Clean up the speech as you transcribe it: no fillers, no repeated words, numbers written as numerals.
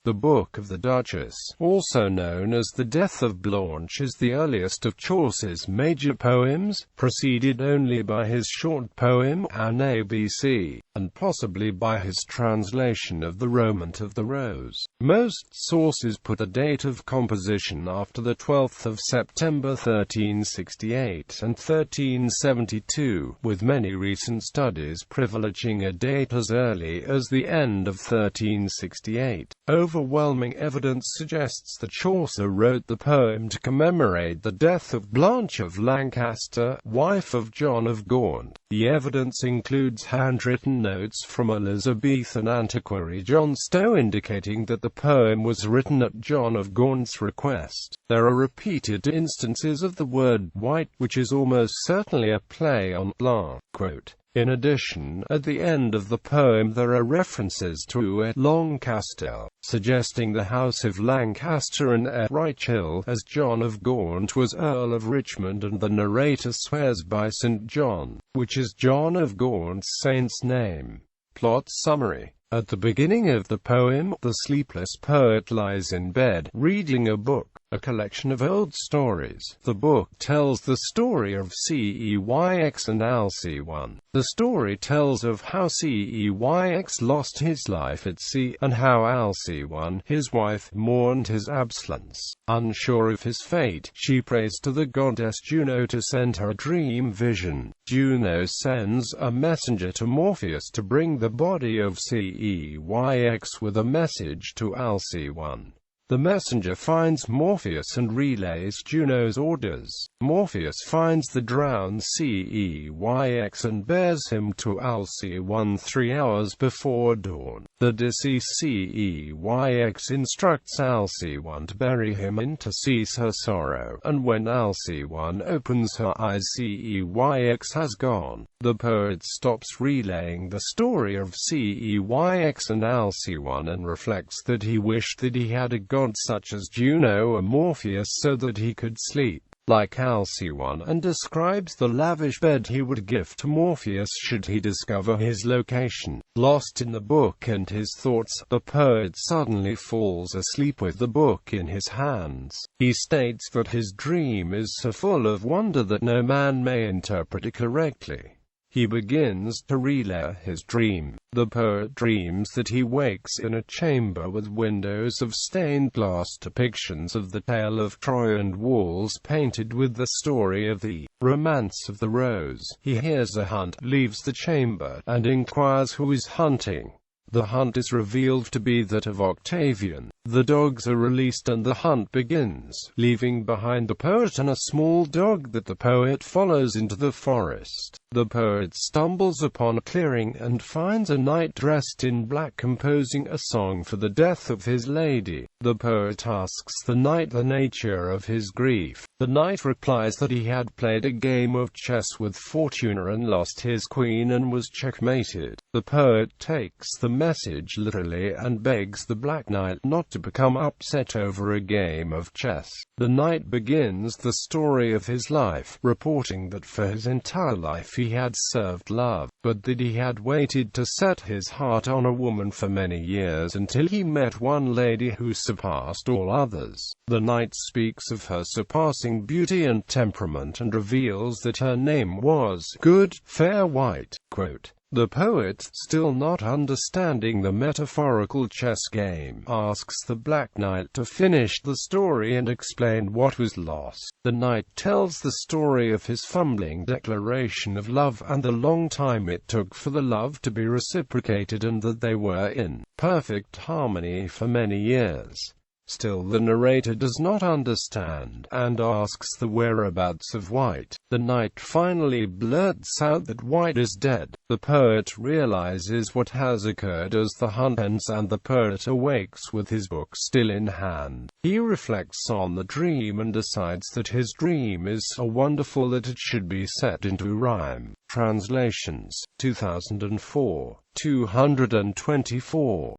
The Book of the Duchess, also known as the Death of Blaunche, is the earliest of Chaucer's major poems, preceded only by his short poem, An ABC, and possibly by his translation of the Romaunt of the Rose. Most sources put a date of composition after the 12th of September 1368 and 1372, with many recent studies privileging a date as early as the end of 1368. Overwhelming evidence suggests that Chaucer wrote the poem to commemorate the death of Blanche of Lancaster, wife of John of Gaunt. The evidence includes handwritten notes from Elizabethan antiquary John Stowe indicating that the poem was written at John of Gaunt's request. There are repeated instances of the word white, which is almost certainly a play on Blanche. Quote, in addition, at the end of the poem there are references to Lancaster, suggesting the House of Lancaster and Rachel, as John of Gaunt was Earl of Richmond, and the narrator swears by St. John, which is John of Gaunt's saint's name. Plot summary. At the beginning of the poem, the sleepless poet lies in bed, reading a book, a collection of old stories. The book tells the story of Ceyx and Alcyone. The story tells of how Ceyx lost his life at sea, and how Alcyone, his wife, mourned his absence. Unsure of his fate, she prays to the goddess Juno to send her a dream vision. Juno sends a messenger to Morpheus to bring the body of Ceyx with a message to Alcyone. The messenger finds Morpheus and relays Juno's orders. Morpheus finds the drowned Ceyx and bears him to Alcyone 3 hours before dawn. The deceased Ceyx instructs Alcyone to bury him and to cease her sorrow, and when Alcyone opens her eyes, Ceyx has gone. The poet stops relaying the story of Ceyx and Alcyone and reflects that he wished that he had a god such as Juno or Morpheus so that he could sleep like Alcyone, and describes the lavish bed he would give to Morpheus should he discover his location. Lost in the book and his thoughts, the poet suddenly falls asleep with the book in his hands. He states that his dream is so full of wonder that no man may interpret it correctly. He begins to relay his dream. The poet dreams that he wakes in a chamber with windows of stained glass, depictions of the tale of Troy, and walls painted with the story of the romance of the rose. He hears a hunt, leaves the chamber, and inquires who is hunting. The hunt is revealed to be that of Octavian. The dogs are released and the hunt begins, leaving behind the poet and a small dog that the poet follows into the forest. The poet stumbles upon a clearing and finds a knight dressed in black composing a song for the death of his lady. The poet asks the knight the nature of his grief. The knight replies that he had played a game of chess with Fortuna and lost his queen and was checkmated. The poet takes the message literally and begs the Black Knight not to become upset over a game of chess. The knight begins the story of his life, reporting that for his entire life he had served love, but that he had waited to set his heart on a woman for many years until he met one lady who surpassed all others. The knight speaks of her surpassing beauty and temperament and reveals that her name was Good, Fair White. Quote, the poet, still not understanding the metaphorical chess game, asks the Black Knight to finish the story and explain what was lost. The knight tells the story of his fumbling declaration of love and the long time it took for the love to be reciprocated, and that they were in perfect harmony for many years. Still the narrator does not understand, and asks the whereabouts of White. The knight finally blurts out that White is dead. The poet realizes what has occurred as the hunt ends and the poet awakes with his book still in hand. He reflects on the dream and decides that his dream is so wonderful that it should be set into rhyme. Translations, 2004, 224.